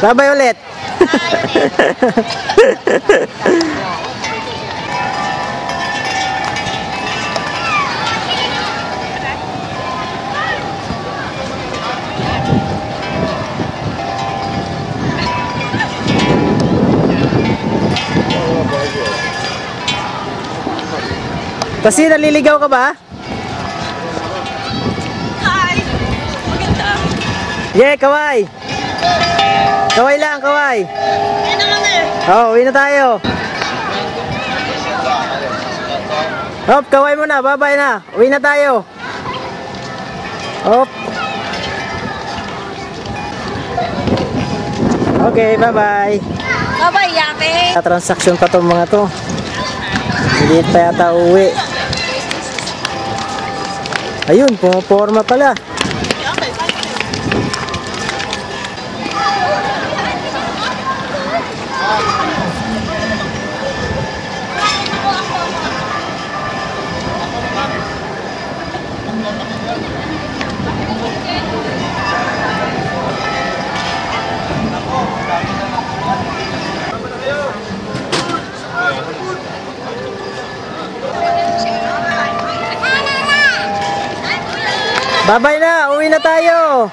Bye-bye ulit. Kasi naliligaw ka ba? Hi! Maganda. Yeah, kaway! Kaway lang, kaway! Yan na kami. Oh, uwi na tayo. Hop, kaway mo na, bye-bye na. Uwi na tayo. Hop. Okay, bye-bye. Bye-bye, Yame. Transaction pa tong mga to. Hindi pa yata uwi. Ayun, pumaporma pala. Babay na, uwi na tayo.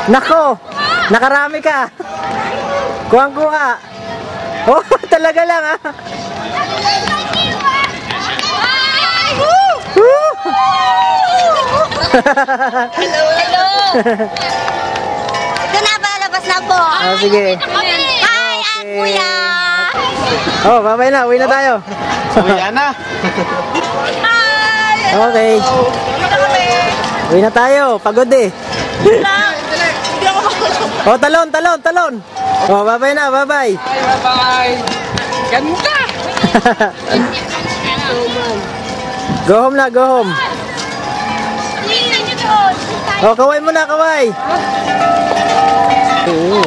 Nako, nakarami ka. Kuwang-kuha. Oh, talaga lang ah. Hello, hello. Ito na, palabas na po. Oh, sige. Hi, ang kuya. Oh, babay na, uwi na tayo. Uwi na. Hi. Okay. Uwi na tayo, pagod eh. Oh, talon, talon, talon. Oh, bye-bye na, bye-bye. Bye-bye. Ganda. Go home na, go home. Oh, kaway mo na, kaway. Oo.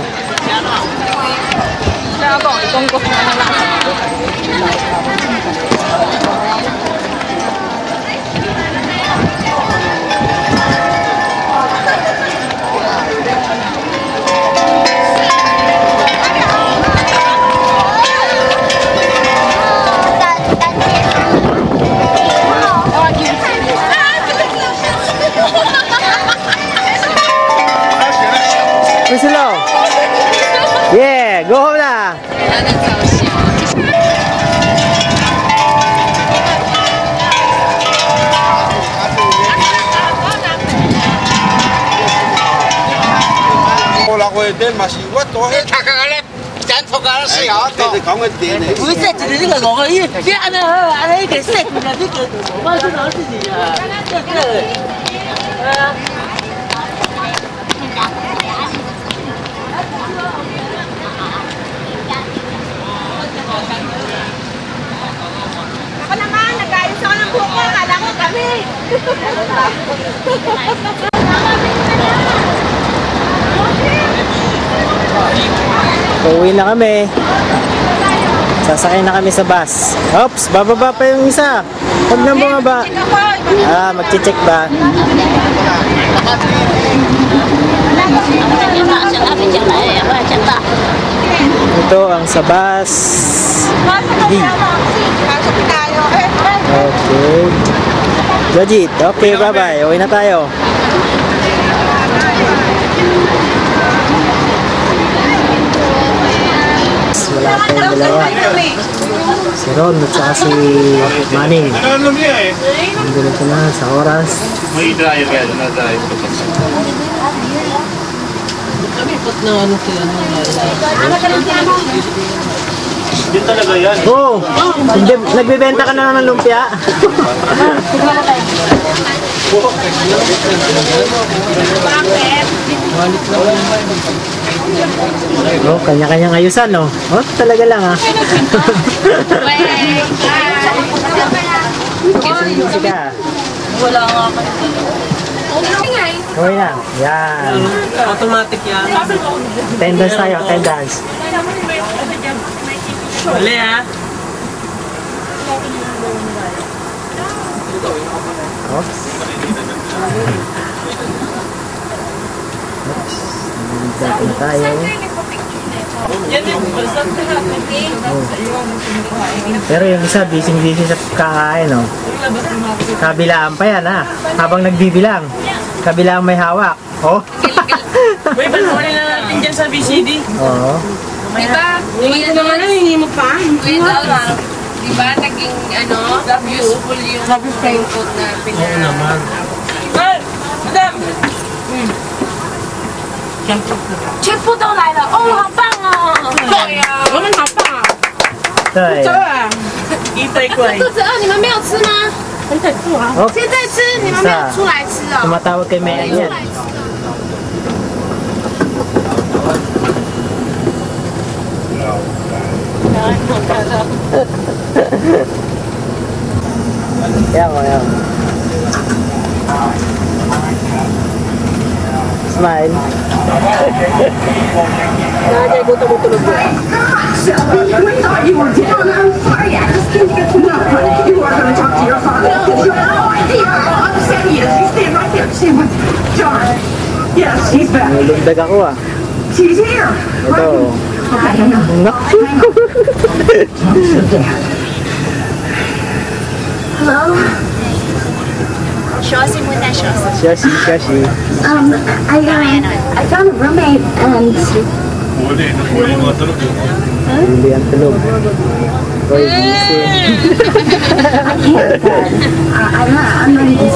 Priscilla. Yeah, go home na. Wala ko din masiwat to. Kakagalit. Diyan to ka si Otto. Hindi ko din. 不是只是这个龙而已，这样的还有一点碎骨的这个，我妈是拿自己啊，这个，Ako naman, nag-ayos ako ng buko. Kala ko kami. Uwi na kami. Sasakay na kami sa bus. Oops, bababa pa yung isa. Huwag na bumaba. Ah, magche-check ba? Ito ang sa bus. D. Pasok tayo. Okay. Legit. Okay, bye-bye. Uwi na tayo. Wala tayong dalawa. Si Ron at saka si Manning. Nandun ito na sa oras. May dryer kaya na tayo. kami pot na ano sila Yun talaga yan. Oo. Hindi, nagbibenta ka na ng lumpia. Oh, kanya-kanyang ayusan, no? Oh, talaga lang, ha? Musika. wala nga kayo. Okay na. Yan. Automatic yan. Attendance tayo, attendance. Wala ah. Oops. Oops. Dati na tayo. Pero yung isa, busy sa kakain, no? Kabilaan pa yan, ha? Habang nagbibilang. Kabilaan may hawak. Oh? Uy, panoorin na natin dyan sa BCD. Oo. Diba? Ito naman na, hindi mo pa. Diba naging useful yung raincoat na Oo naman. Madam! 全部都来了，哦，好棒哦！对呀，我们好棒啊！ Ito eh. 一堆龟。肚子饿，你们没有吃吗？ Oh, 现在吃，你们没有出来吃哦。 tumatawag kay Mayan yan. Yan mo, yan. Smile. Nakakay ko tumutulog yun. We thought you were down. I'm sorry. I just can't get enough. You are going to talk to your father. You have no idea how upset he is. You stand right there. Say what? John. Yes, he's back. Nalundag ako ah. She's here. Ito. Okay, hang on. Naku. Hello? Shashi, shashi. I found a roommate and Hindi ang tulog. Boy, gising. I'm ready to